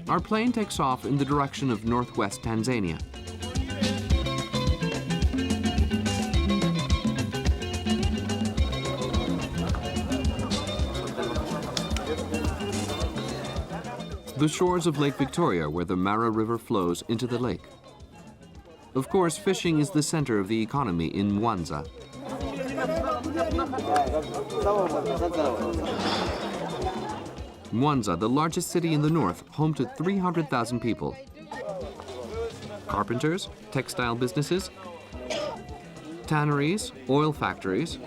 Our plane takes off in the direction of northwest Tanzania. The shores of Lake Victoria, where the Mara River flows into the lake. Of course, fishing is the center of the economy in Mwanza. Mwanza, the largest city in the north, home to 300,000 people. Carpenters, textile businesses, tanneries, oil factories,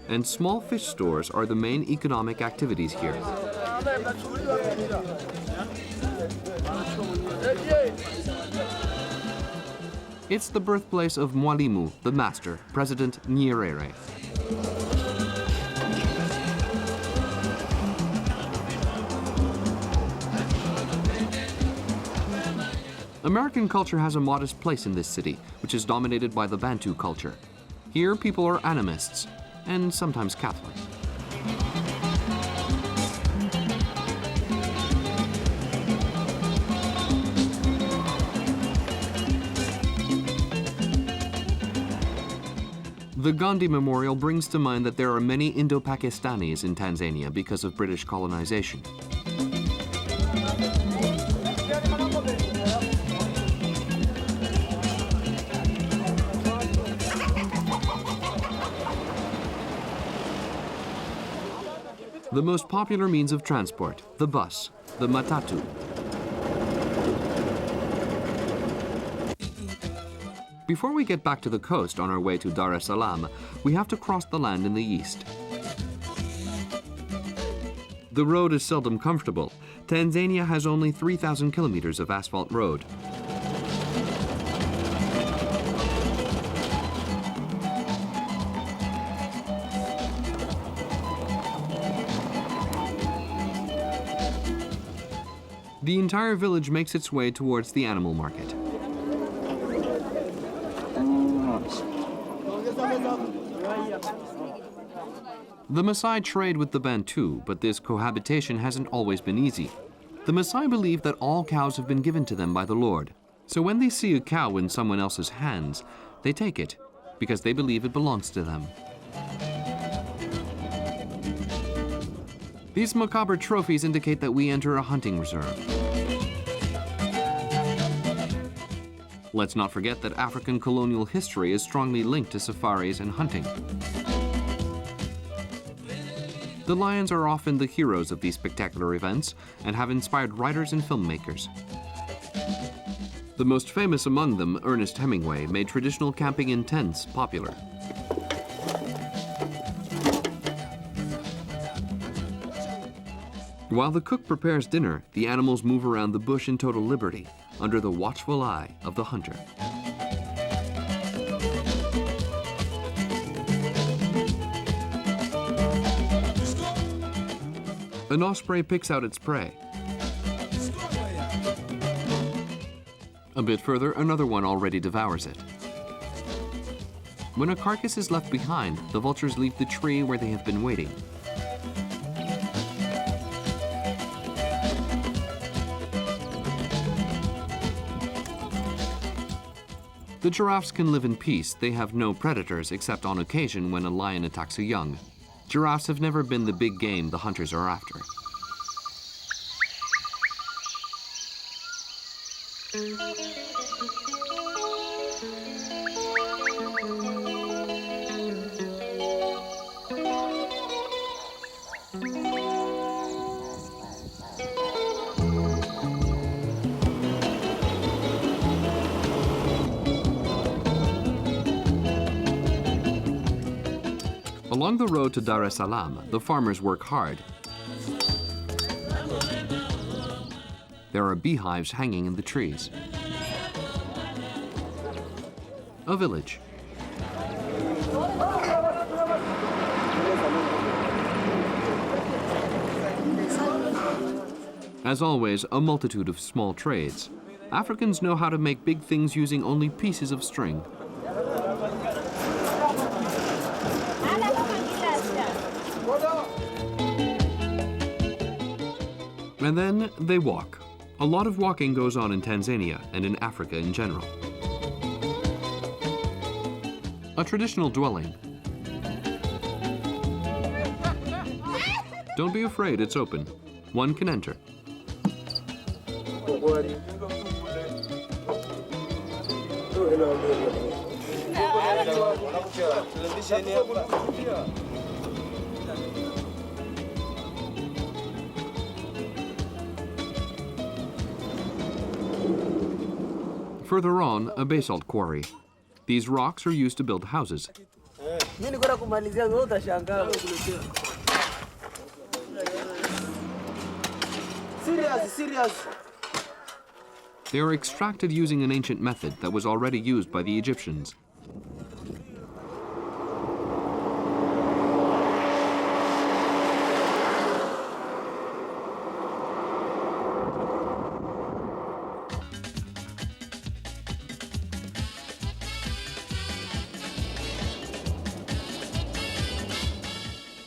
and small fish stores are the main economic activities here. It's the birthplace of Mwalimu, the master, President Nyerere. American culture has a modest place in this city, which is dominated by the Bantu culture. Here, people are animists, and sometimes Catholic. The Gandhi Memorial brings to mind that there are many Indo-Pakistanis in Tanzania because of British colonization. The most popular means of transport, the bus, the matatu. Before we get back to the coast on our way to Dar es Salaam, we have to cross the land in the east. The road is seldom comfortable. Tanzania has only 3,000 kilometers of asphalt road. The entire village makes its way towards the animal market. The Maasai trade with the Bantu, but this cohabitation hasn't always been easy. The Maasai believe that all cows have been given to them by the Lord. So when they see a cow in someone else's hands, they take it, because they believe it belongs to them. These macabre trophies indicate that we enter a hunting reserve. Let's not forget that African colonial history is strongly linked to safaris and hunting. The lions are often the heroes of these spectacular events and have inspired writers and filmmakers. The most famous among them, Ernest Hemingway, made traditional camping in tents popular. While the cook prepares dinner, the animals move around the bush in total liberty, under the watchful eye of the hunter. An osprey picks out its prey. A bit further, another one already devours it. When a carcass is left behind, the vultures leave the tree where they have been waiting. The giraffes can live in peace. They have no predators except on occasion when a lion attacks a young. Giraffes have never been the big game the hunters are after. Along the road to Dar es Salaam, the farmers work hard. There are beehives hanging in the trees. A village. As always, a multitude of small trades. Africans know how to make big things using only pieces of string. And then they walk. A lot of walking goes on in Tanzania and in Africa in general. A traditional dwelling. Don't be afraid, it's open. One can enter. Further on, a basalt quarry. These rocks are used to build houses. They are extracted using an ancient method that was already used by the Egyptians.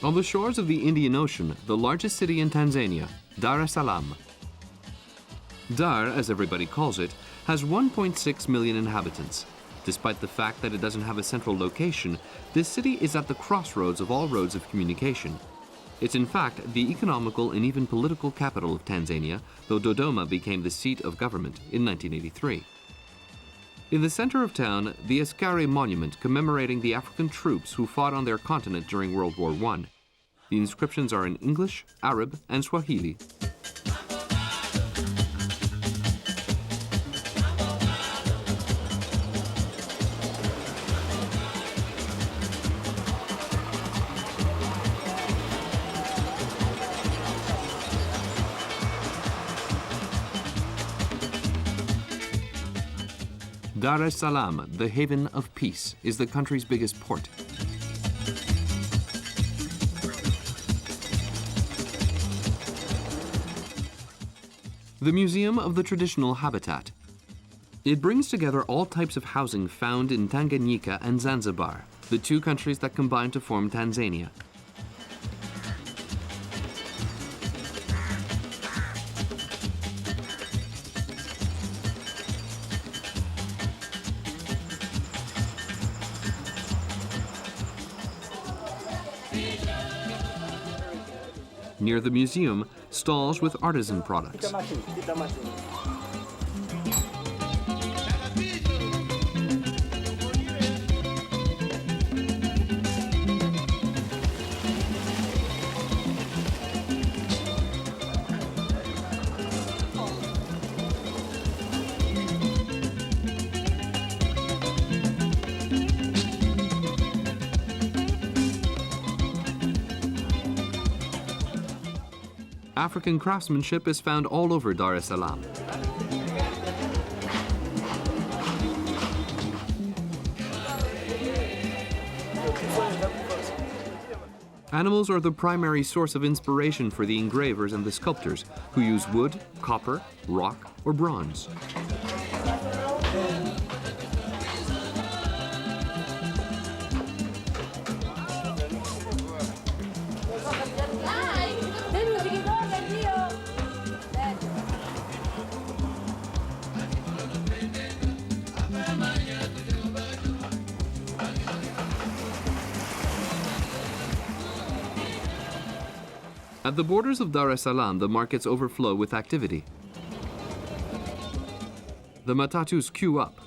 On the shores of the Indian Ocean, the largest city in Tanzania, Dar es Salaam. Dar, as everybody calls it, has 1.6 million inhabitants. Despite the fact that it doesn't have a central location, this city is at the crossroads of all roads of communication. It's in fact the economical and even political capital of Tanzania, though Dodoma became the seat of government in 1983. In the center of town, the Askari Monument commemorating the African troops who fought on their continent during World War I. The inscriptions are in English, Arab, and Swahili. Dar es Salaam, the haven of peace, is the country's biggest port. The Museum of the Traditional Habitat. It brings together all types of housing found in Tanganyika and Zanzibar, the two countries that combine to form Tanzania. Near the museum, stalls with artisan products. African craftsmanship is found all over Dar es Salaam. Animals are the primary source of inspiration for the engravers and the sculptors, who use wood, copper, rock, or bronze. At the borders of Dar es Salaam, the markets overflow with activity. The matatus queue up.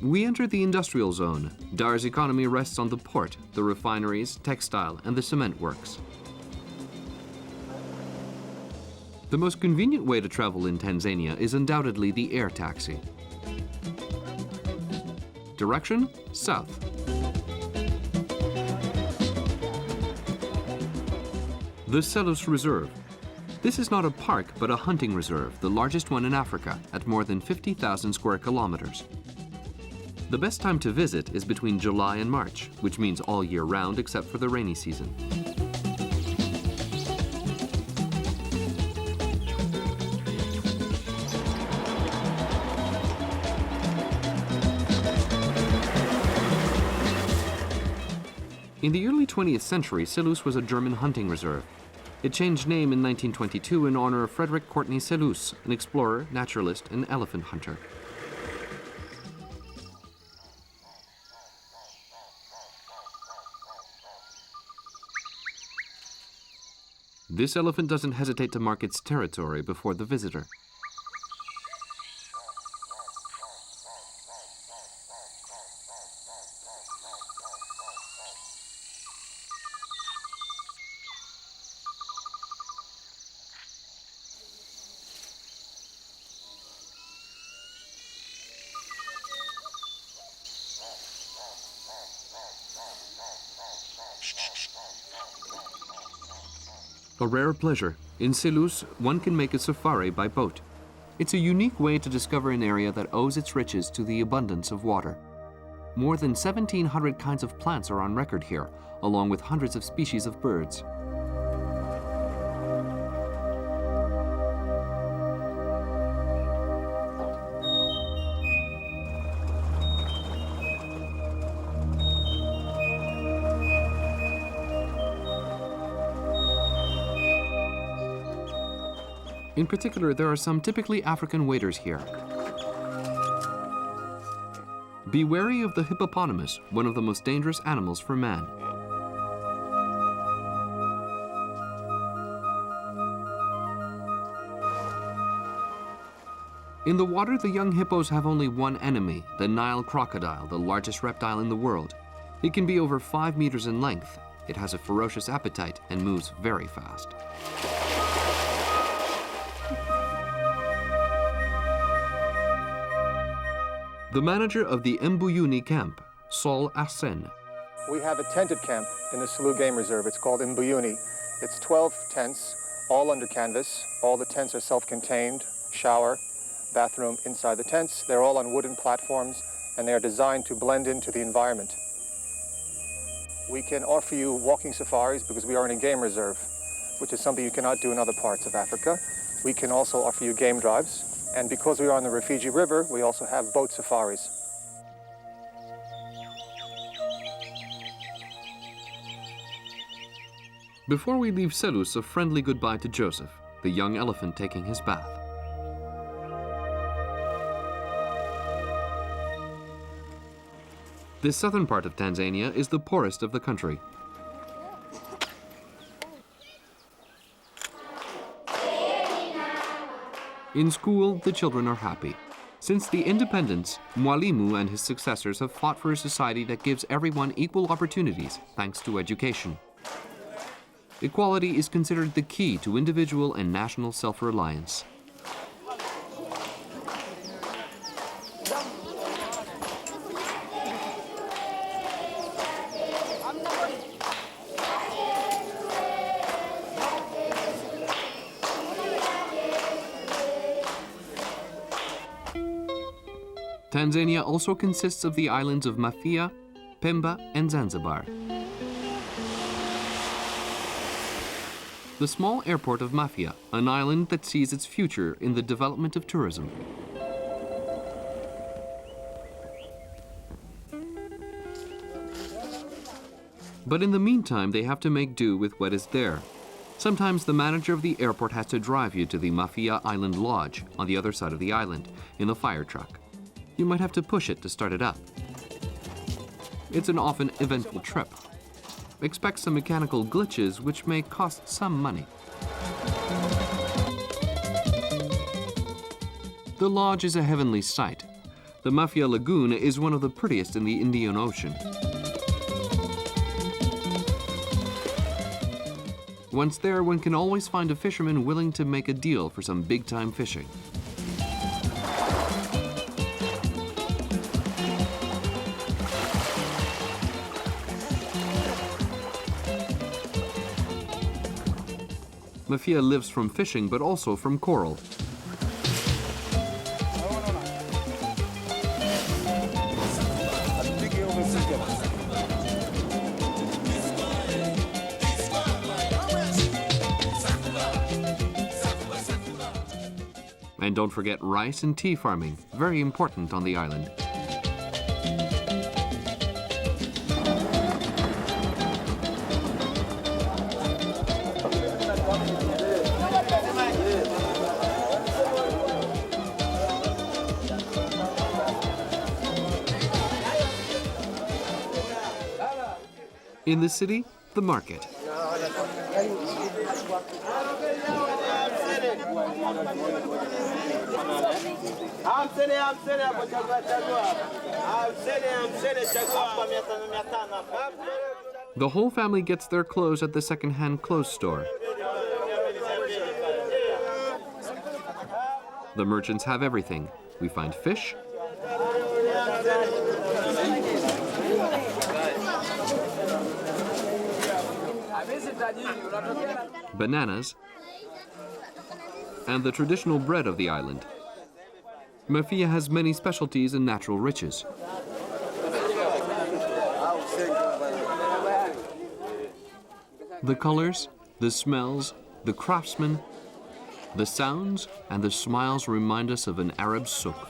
We enter the industrial zone. Dar's economy rests on the port, the refineries, textile, and the cement works. The most convenient way to travel in Tanzania is undoubtedly the air taxi. Direction: south. The Selous Reserve. This is not a park, but a hunting reserve, the largest one in Africa, at more than 50,000 square kilometers. The best time to visit is between July and March, which means all year round except for the rainy season. In the early 20th century, Selous was a German hunting reserve. It changed name in 1922 in honor of Frederick Courtney Selous, an explorer, naturalist, and elephant hunter. This elephant doesn't hesitate to mark its territory before the visitor. A rare pleasure. In Selous, one can make a safari by boat. It's a unique way to discover an area that owes its riches to the abundance of water. More than 1,700 kinds of plants are on record here, along with hundreds of species of birds. In particular, there are some typically African waders here. Be wary of the hippopotamus, one of the most dangerous animals for man. In the water, the young hippos have only one enemy, the Nile crocodile, the largest reptile in the world. It can be over 5 meters in length. It has a ferocious appetite and moves very fast. The manager of the Mbuyuni camp, Saul Arsene. We have a tented camp in the Selous Game Reserve. It's called Mbuyuni. It's 12 tents, all under canvas. All the tents are self-contained, shower, bathroom inside the tents. They're all on wooden platforms, and they are designed to blend into the environment. We can offer you walking safaris because we are in a game reserve, which is something you cannot do in other parts of Africa. We can also offer you game drives. And because we are on the Rufiji River, we also have boat safaris. Before we leave Selous, a friendly goodbye to Joseph, the young elephant taking his bath. This southern part of Tanzania is the poorest of the country. In school, the children are happy. Since the independence, Mwalimu and his successors have fought for a society that gives everyone equal opportunities thanks to education. Equality is considered the key to individual and national self-reliance. Tanzania also consists of the islands of Mafia, Pemba, and Zanzibar. The small airport of Mafia, an island that sees its future in the development of tourism. But in the meantime, they have to make do with what is there. Sometimes the manager of the airport has to drive you to the Mafia Island Lodge on the other side of the island in a fire truck. You might have to push it to start it up. It's an often eventful trip. Expect some mechanical glitches which may cost some money. The lodge is a heavenly sight. The Mafia Lagoon is one of the prettiest in the Indian Ocean. Once there, one can always find a fisherman willing to make a deal for some big-time fishing. Mafia lives from fishing, but also from coral. And don't forget rice and tea farming, very important on the island. In the city, the market. The whole family gets their clothes at the second-hand clothes store. The merchants have everything. We find fish, bananas, and the traditional bread of the island. Mafia has many specialties and natural riches. The colors, the smells, the craftsmen, the sounds, and the smiles remind us of an Arab souk.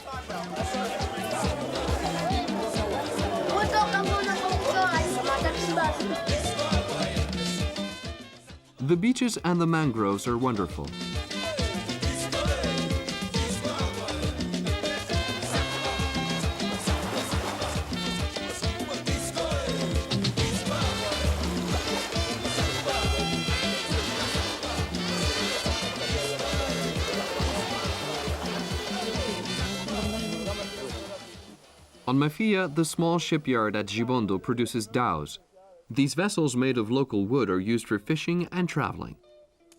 The beaches and the mangroves are wonderful. On Mafia, the small shipyard at Gibondo produces dhows. These vessels made of local wood are used for fishing and traveling.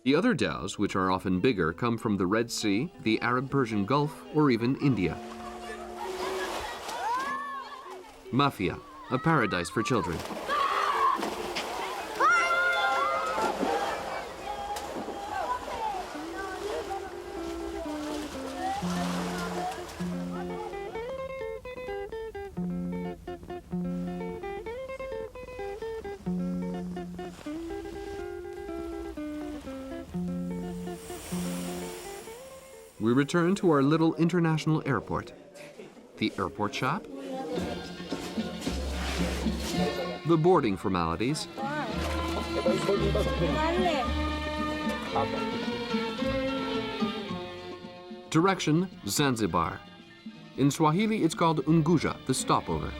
The other dhows, which are often bigger, come from the Red Sea, the Arab-Persian Gulf, or even India. Mafia, a paradise for children. We return to our little international airport. The airport shop, the boarding formalities, direction, Zanzibar. In Swahili, it's called Unguja, the stopover.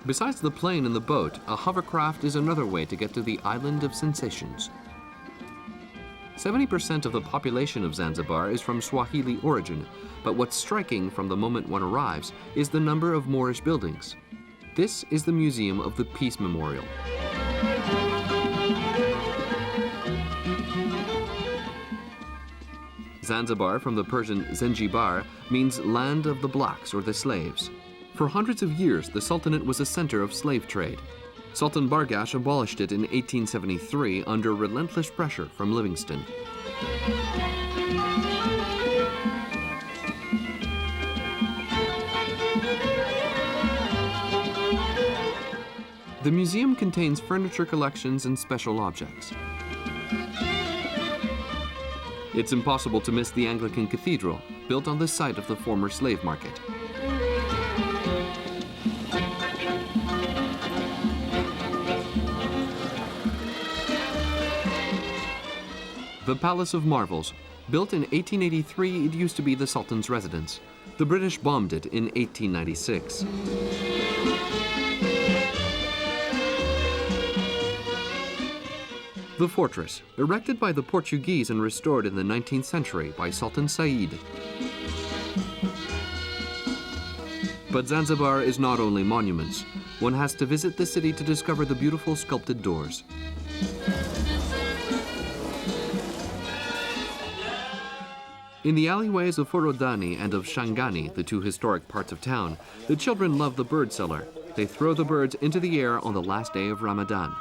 Besides the plane and the boat, a hovercraft is another way to get to the island of sensations. 70% of the population of Zanzibar is from Swahili origin, but what's striking from the moment one arrives is the number of Moorish buildings. This is the Museum of the Peace Memorial. Zanzibar, from the Persian Zengibar, means land of the blacks or the slaves. For hundreds of years, the Sultanate was a center of slave trade. Sultan Bargash abolished it in 1873 under relentless pressure from Livingstone. The museum contains furniture collections and special objects. It's impossible to miss the Anglican Cathedral, built on the site of the former slave market. The Palace of Marvels. Built in 1883, it used to be the Sultan's residence. The British bombed it in 1896. The fortress, erected by the Portuguese and restored in the 19th century by Sultan Said. But Zanzibar is not only monuments. One has to visit the city to discover the beautiful sculpted doors. In the alleyways of Forodani and of Shangani, the two historic parts of town, the children love the bird seller. They throw the birds into the air on the last day of Ramadan.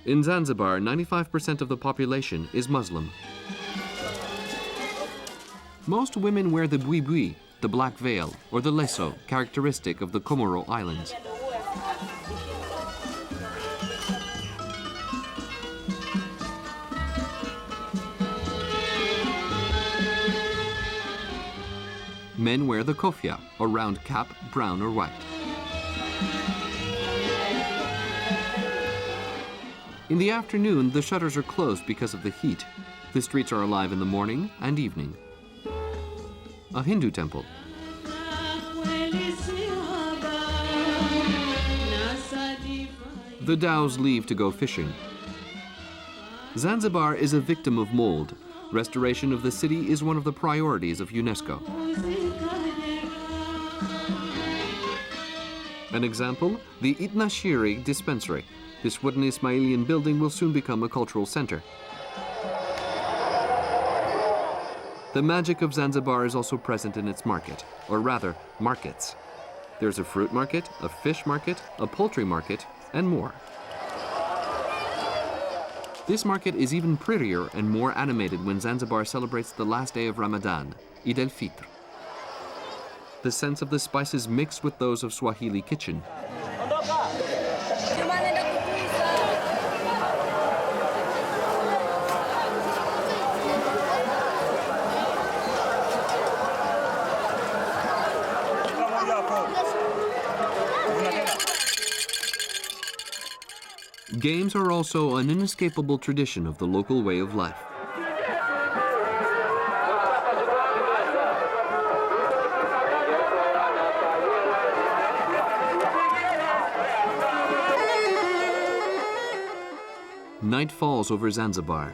In Zanzibar, 95% of the population is Muslim. Most women wear the buibui, the black veil, or the leso, characteristic of the Comoro Islands. Men wear the kofia, a round cap, brown or white. In the afternoon, the shutters are closed because of the heat. The streets are alive in the morning and evening. A Hindu temple. The dhows leave to go fishing. Zanzibar is a victim of mold. Restoration of the city is one of the priorities of UNESCO. An example, the Itnashiri dispensary. This wooden Ismailian building will soon become a cultural center. The magic of Zanzibar is also present in its market, or rather, markets. There's a fruit market, a fish market, a poultry market, and more. This market is even prettier and more animated when Zanzibar celebrates the last day of Ramadan, Eid al-Fitr. The sense of the spices mixed with those of Swahili kitchen. Games are also an inescapable tradition of the local way of life. Night falls over Zanzibar.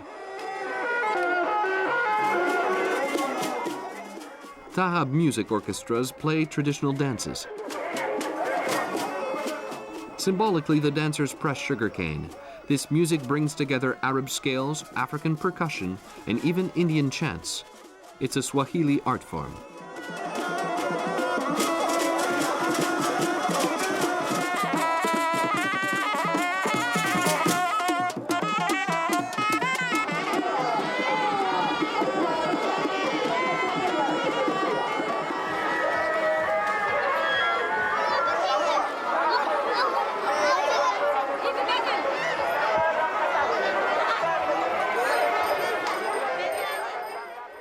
Tahab music orchestras play traditional dances. Symbolically, the dancers press sugarcane. This music brings together Arab scales, African percussion, and even Indian chants. It's a Swahili art form.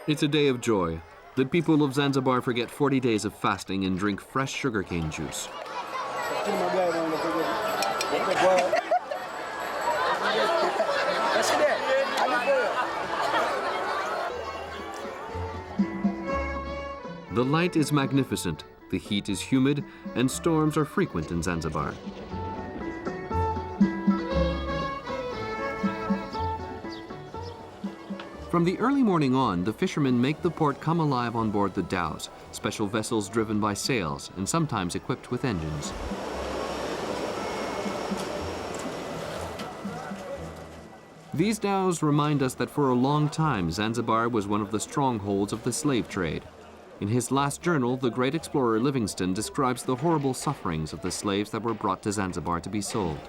It's a day of joy. The people of Zanzibar forget 40 days of fasting and drink fresh sugarcane juice. The light is magnificent, the heat is humid, and storms are frequent in Zanzibar. From the early morning on, the fishermen make the port come alive on board the dhows, special vessels driven by sails and sometimes equipped with engines. These dhows remind us that for a long time, Zanzibar was one of the strongholds of the slave trade. In his last journal, the great explorer Livingstone describes the horrible sufferings of the slaves that were brought to Zanzibar to be sold.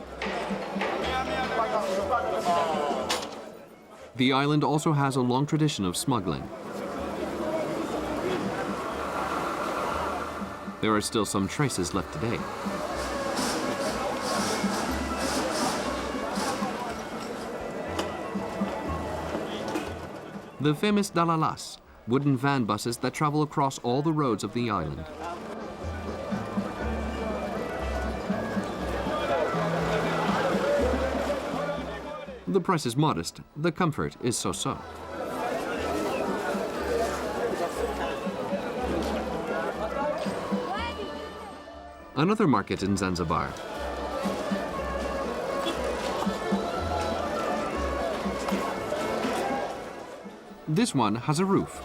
The island also has a long tradition of smuggling. There are still some traces left today. The famous dalalas, wooden van buses that travel across all the roads of the island. The price is modest, the comfort is so-so. Another market in Zanzibar. This one has a roof.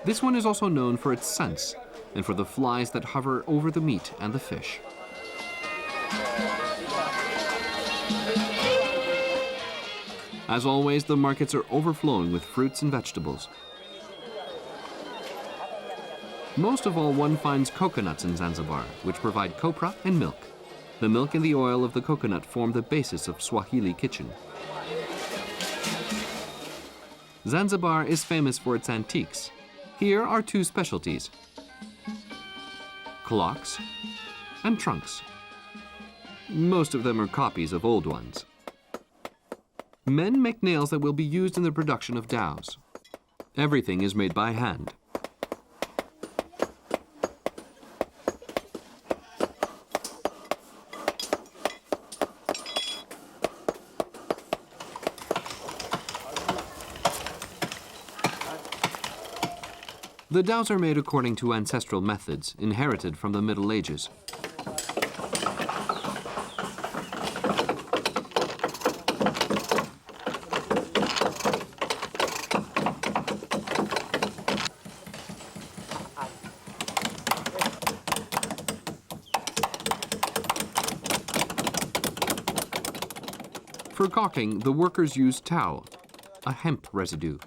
This one is also known for its scents and for the flies that hover over the meat and the fish. As always, the markets are overflowing with fruits and vegetables. Most of all, one finds coconuts in Zanzibar, which provide copra and milk. The milk and the oil of the coconut form the basis of Swahili kitchen. Zanzibar is famous for its antiques. Here are two specialties: clocks and trunks. Most of them are copies of old ones. Men make nails that will be used in the production of dhows. Everything is made by hand. The dhows are made according to ancestral methods inherited from the Middle Ages. For caulking, the workers use tow, a hemp residue.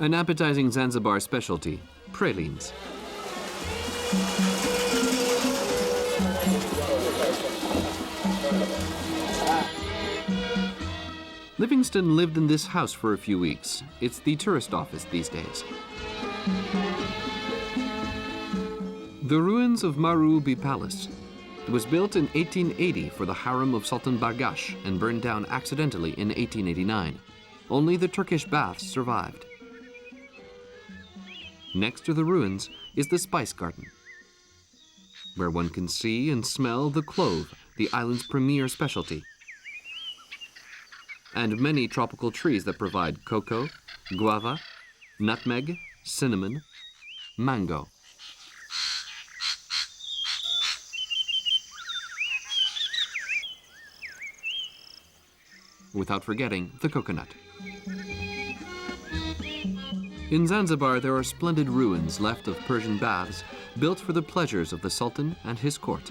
An appetizing Zanzibar specialty, pralines. Livingston lived in this house for a few weeks. It's the tourist office these days. The ruins of Marubi Palace. It was built in 1880 for the harem of Sultan Bargash and burned down accidentally in 1889. Only the Turkish baths survived. Next to the ruins is the Spice Garden, where one can see and smell the clove, the island's premier specialty, and many tropical trees that provide cocoa, guava, nutmeg, cinnamon, mango. Without forgetting the coconut. In Zanzibar, there are splendid ruins left of Persian baths built for the pleasures of the Sultan and his court.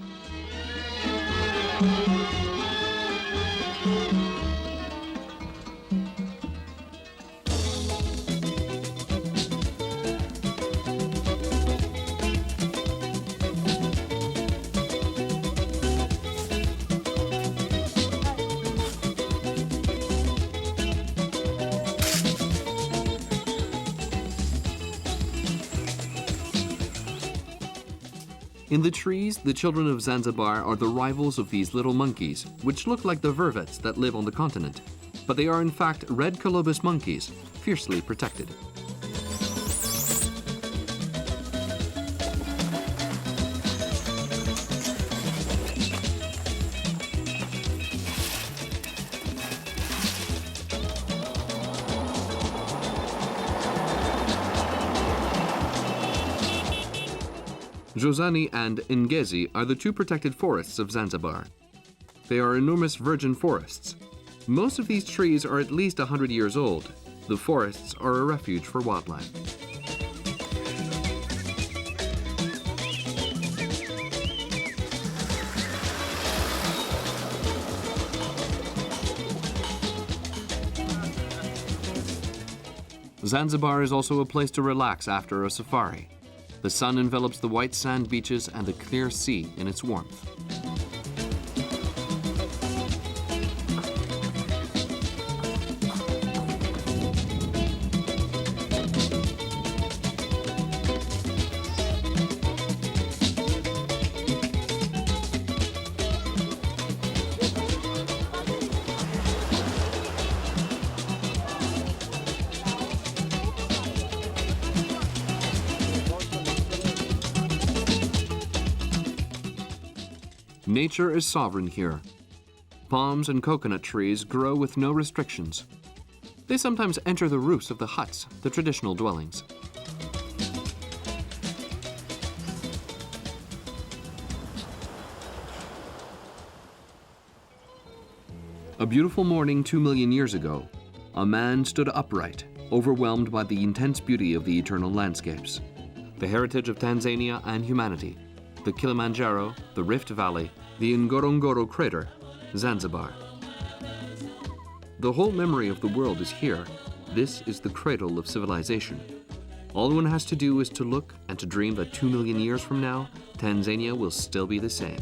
In the trees, the children of Zanzibar are the rivals of these little monkeys, which look like the vervets that live on the continent. But they are in fact red colobus monkeys, fiercely protected. Jozani and Ngezi are the two protected forests of Zanzibar. They are enormous virgin forests. Most of these trees are at least 100 years old. The forests are a refuge for wildlife. Zanzibar is also a place to relax after a safari. The sun envelops the white sand beaches and the clear sea in its warmth. Nature is sovereign here. Palms and coconut trees grow with no restrictions. They sometimes enter the roofs of the huts, the traditional dwellings. A beautiful morning 2 million years ago, a man stood upright, overwhelmed by the intense beauty of the eternal landscapes. The heritage of Tanzania and humanity, the Kilimanjaro, the Rift Valley, the Ngorongoro crater, Zanzibar. The whole memory of the world is here. This is the cradle of civilization. All one has to do is to look and to dream that 2 million years from now, Tanzania will still be the same.